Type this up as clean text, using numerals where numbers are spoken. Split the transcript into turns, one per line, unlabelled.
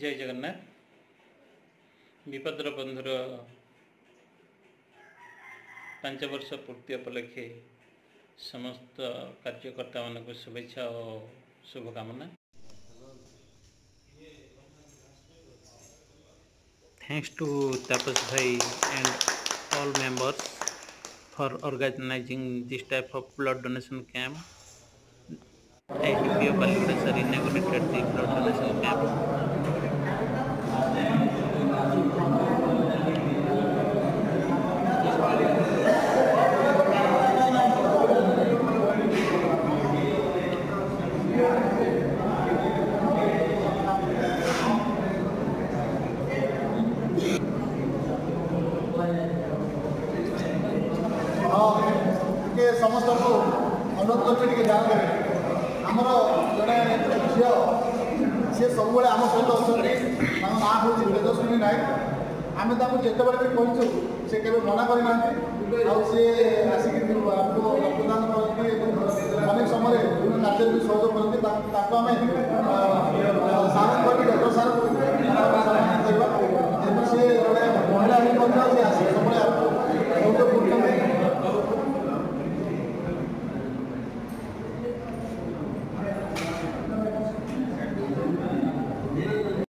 जय जगन्नाथ विपदर बंधुर 5 वर्ष पूर्ति उपलक्षे समस्त कार्यकर्ता मान शुभेच्छा और शुभकामना। Thanks to Tapas Bhai and all members for organizing this type of blood donation camp. IDPO Ballygoda sir inaugurated the blood donation camp.
समस्त को अनुरोध कर ध्यान देवे आमर जड़े झील सी सब आम सहित अच्छा ना हूँ तेजस्विनी नायक आम जिते भी कहूँ से केवे मना करना सी आसिक रक्तदान करते अनेक समय विभिन्न कार्य भी सहयोग करते आम